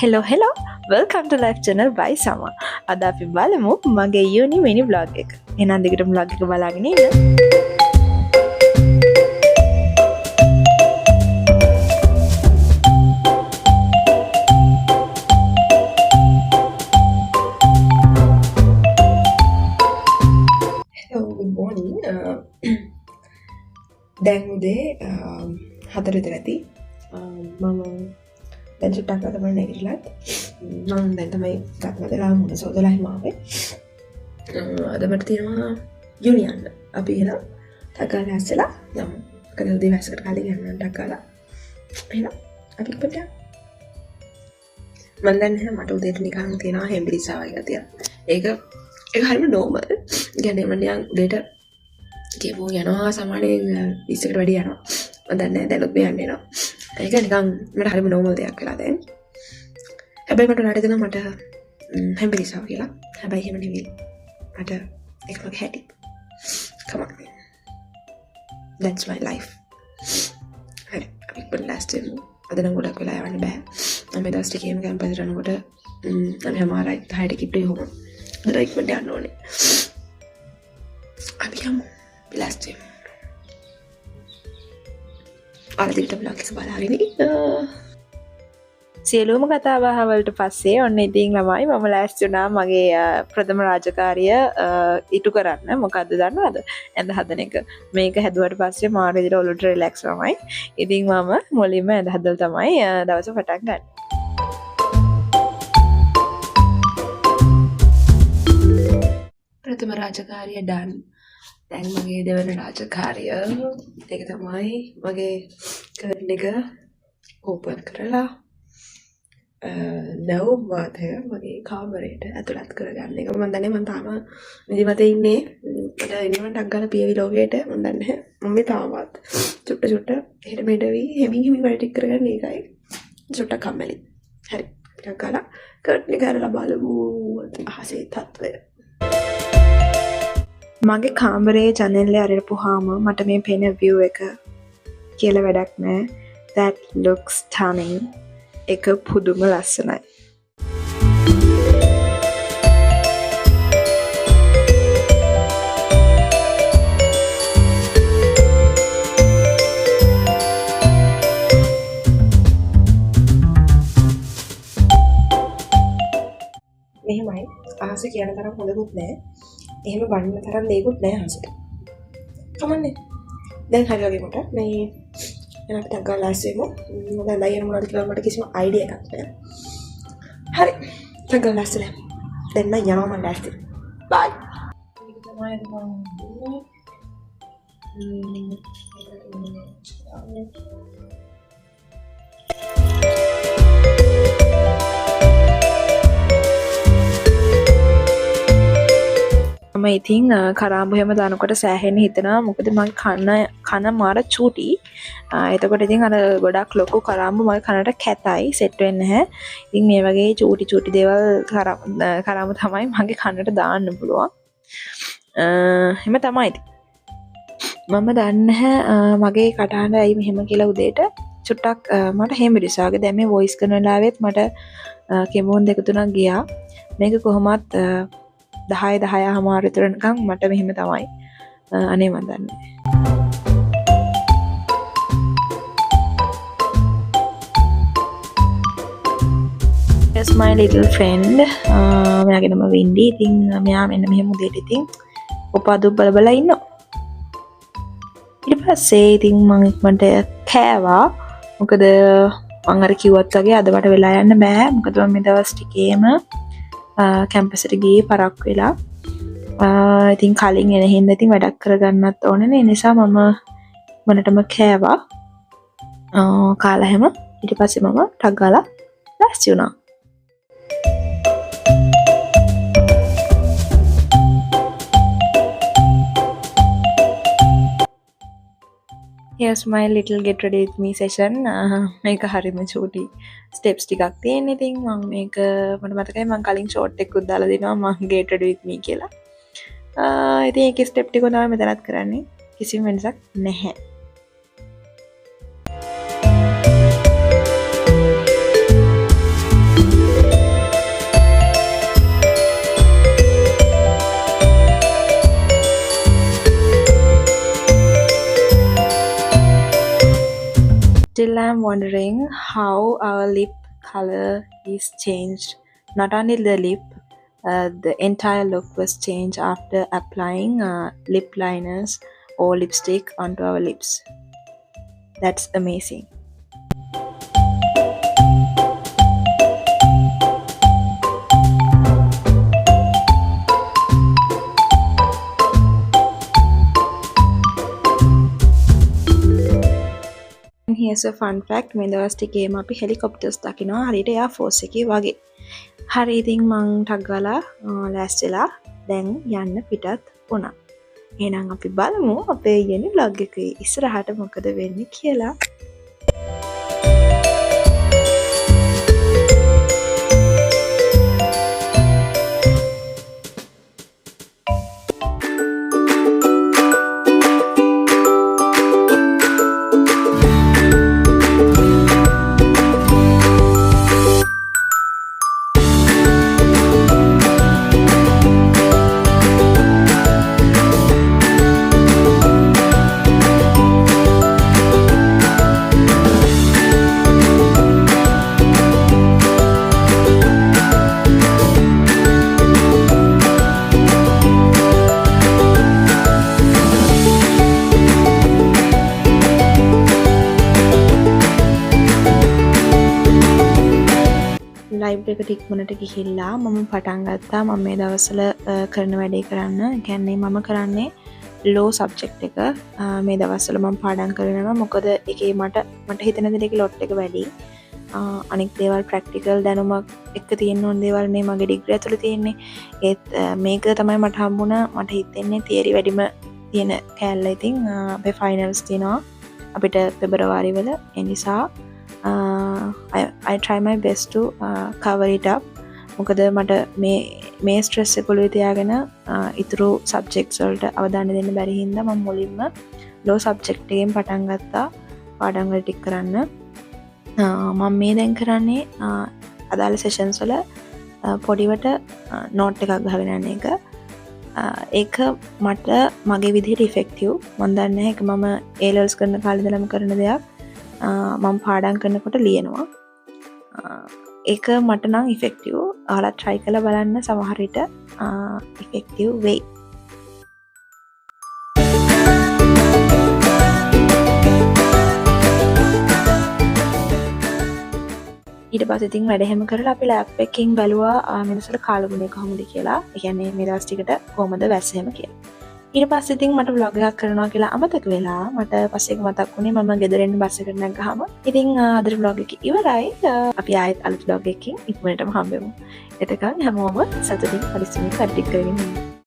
Hello, welcome to Life Channel by Sama. අද අපි බලමු මගේ uni mini vlog එක. එහෙනම් දිගටම vlog එක බලාගෙන ඉන්න. Hello, good morning. දැන් උදේ 4 විතර ඇති. මම දැන් චුට්ටක් තමයි නැගිටලත්. මම දැන් තමයි ගත්මදලා මුණ සෝදලා හිමාවේ. අද මට තියෙනවා යුනි යන්න. අපි එහෙනම් ටක්ගාලා ඇස්සලා යමු. කද උදේ වැස්සකට කලින් යන්න ටක්ගාලා. එහෙනම් අපි පිට යමු. මම දැන් මට උදේට නිකන් තියෙනවා හෙම්බිරිසා වගේ ගතියක්. ඒක හරිම නෝමල්. කියන්නේ මම නිකන් උදේට කියමු යනවා සාමාන්‍යයෙන් 20කට වැඩි යනවා. මම දන්නේ නැහැ දැනුත් මෙයන් එනවා. ඒක නිකන් මට හරිම නෝමල් දෙයක් වෙලා දැන්. හැබැයි මට උනාට දෙනවා මට හෙම්බිරිසාව කියලා. හැබැයි එහෙම නෙවෙයි. මට ඒක මගේ හැටි. Come on. That's my life. හරි. අපි පොඩ්ඩක් අද නම් ගොඩක් වෙලා යවන්න බෑ. මම දවස් ටිකේම කැම්පස් යනකොට අපි හමාරයි 6ට කිප්ටේ හොම. අද ඉක්මනට යන්න ඕනේ. අපි යමු. Last time. ආදිට බ්ලොග් එක බලාගෙන ඉන්න. සියලුම කතා බහ වලට පස්සේ ඔන්න ඉතින් ළමයි මම ලෑස්ති වුණා මගේ ප්‍රථම රාජකාරිය ඉටු කරන්න. මොකද්ද දන්නවද? ඇඳ හදන එක. මේක හැදුවට පස්සේ මාර විදිහට ඔලුවට රිලැක්ස් වමයි. ඉතින් මම මුලින්ම ඇඳ හදලා තමයි දවස පටන් ගන්න. ප්‍රථම රාජකාරිය done. දැන් මගේ දෙවන රාජකාරිය ඒක තමයි මගේ කර්ටන් එක ඕපන් කරලා නව වාතය මගේ කාමරයට ඇතුළත් කරගන්න එක. මම දන්නේ මම තාම නිදිමතේ ඉන්නේ. මට එනිවන් ටක් ගාලා පියවි ලෝකයට මම දන්නේ මම තාමත් චුට්ට එහෙට මෙහෙට වී හිමින් වැඩ ටික කරගන්න එකයි. චුට්ටක් කම්මැලි. හරි. ටක් ගාලා කර්ටන් එක අරලා බලමු අහසේ තත්ත්වය. මගේ කාමරේ ජනෙල්ලේ අරපුවාම මට මේ පේන view එක කියලා වැඩක් නෑ. That looks stunning. එක පුදුම ලස්සනයි. මෙහෙමයි අහසේ කියන තරම් හොඳකුත් නෑ. එහෙම බලන්න තරම් දෙයක්වත් නෑ අහසට. කමන්නේ. දැන් හරි වගේ කොට මේ එන අපිට ගාලාසෙමු. දැන් ලයින් මොනවද කියලා මට කිසිම අයිඩියා එකක් නෑ. හරි. ගාලාසෙලා. දැන් මම යනවා මම ලෑස්ති. බයි. මේක තමයි මම ඉතින් කරාඹු හැම දානකොට සෑහෙන්න හිතනවා මොකද මගේ කන මාර චූටි. එතකොට ඉතින් අර ගොඩක් ලොකු කරාඹු මගේ කනට කැතයි සෙට් වෙන්නේ නැහැ. ඉතින් මේ වගේ චූටි දේවල් කරාඹු තමයි මගේ කනට දාන්න පුළුවන්. එහෙම තමයි ඉතින්. මම දන්නේ මගේ කටහඬ ඇයි මෙහෙම කියලා උදේට චුට්ටක් මට හෙම්බිරිසාවගේ දැන් මේ වොයිස් කරන වෙලාවෙත් මට කෙමෝන් 2-3ක් ගියා. මේක කොහොමත් 10 හමාර විතර නිකන් මට මෙහෙම තමයි. අනේ මන් දන්නේ. Yes my little friend. මෙයාගේ නම වින්ඩි. ඉතින් මෙයා මෙන්න මෙහෙම උදේට ඉතින් උපාදු බල ඉන්නවා. ඊට පස්සේ ඉතින් මම ඉක්මනට කෑවා. මොකද මම අර කිව්වත් වගේ අද මට වෙලා යන්න බෑ. මොකද මම මේ දවස් ටිකේම කැම්පස් එකට ගියේ පරක් වෙලා. ඉතින් කලින් එන හින්දා ඉතින් වැඩක් කරගන්නත් ඕනේ නේ. නිසා මම මනටම කෑවා. කාලා හැම ඊට පස්සේ මම ටක් ගාලා ලෑස්ති වුණා. Here's my little get ready with me session. මේක හරිම චූටි steps ටිකක් තියෙන. ඉතින් මම මේක මට මතකයි මම කලින් short එකකුත් දාලා දෙනවා මම get ready with me කියලා. ඉතින් ඒකේ step ටික තමයි මෙතනත් කරන්නේ. කිසිම වෙනසක් නැහැ. am wondering how our lip color is changed. Not only the lip, the entire look was changed after applying lip liners or lipstick onto our lips. That's amazing. And here's a fun fact. මේ දවස් ටිකේම අපි හෙලිකොප්ටර්ස් දකිනවා හරියට එයා force එකේ වගේ. හරි ඉතින් මං ටක් ගාලා ලෑස්තිලා දැන් යන්න පිටත් වුණා. එහෙනම් අපි බලමු අපේ යෙනි vlog එකේ ඉස්සරහට මොකද වෙන්නේ කියලා. ලයිව් එකට ඉක්මනට ගිහිල්ලා මම පටන් ගත්තා මම මේ දවස්වල කරන වැඩේ කරන්න. ඒ කියන්නේ මම කරන්නේ ලෝ සබ්ජෙක්ට් එක මේ දවස්වල මම පාඩම් කරනවා. මොකද ඒකේ මට හිතෙන දේ ඒකේ ලොට් එක වැඩි. අනික් දේවල් ප්‍රැක්ටිකල් දැනුමක් එක්ක තියෙන ඕන දේවල් මේ මගේ ඩිග්‍රී ඇතුළේ තියෙන්නේ. ඒත් මේක තමයි මට හම්බුණා. මට හිතෙන්නේ තියරි වැඩිම තියෙන කෑල්ල. ඉතින් අපේ ෆයිනල්ස් තියෙනවා අපිට පෙබරවාරි වල. ඒ නිසා I try my best to cover it up. මොකද මට මේ ස්ට්‍රෙස් එක ඔළුවේ තියාගෙන ඉතුරු සබ්ජෙක්ට්ස් වලට අවධානය දෙන්න බැරි හින්දා මම මුලින්ම ලෝ සබ්ජෙක්ට් එකෙන් පටන් ගත්තා පාඩම් වල ටික කරන්න. මම මේ දැන් කරන්නේ අදාළ සෙෂන්ස් වල පොඩිවට නෝට් එකක් ගහගෙන යන එක. ඒක මට මගේ විදිහට ඉෆෙක්ටිව්. මම දන්නේ ඒක මම A levels කරන කාලේ ඉඳලම කරන දෙයක්. මම පාඩම් කරනකොට ලියනවා. ඒක මට නම් ඉෆෙක්ටිව්. ඔයාලා try කරලා බලන්න සමහර විට ඉෆෙක්ටිව් වෙයි. ඊට පස්සේ ඉතින් වැඩ හැම කරලා අපි ලැප් එකකින් බැලුවා මිනිස්සුන්ට කාලගුණය කොහොමද කියලා. ඒ කියන්නේ මේ දවස් ටිකට කොහොමද වැස්ස හැම කියලා. ඊට පස්සේ ඉතින් මට vlog එකක් කරනවා කියලා අමතක වෙලා මට පස්සේ මතක් වුණේ මම ගෙදර එන්න බස් එකට නැග්ගාම. ඉතින් අද vlog එක ඉවරයි. අපි ආයෙත් අලුත් vlog එකකින් ඉක්මනටම හම්බෙමු. එතකන් හැමෝම සතුටින් පරිස්සමින් කටයුතු කරගෙන ඉන්න.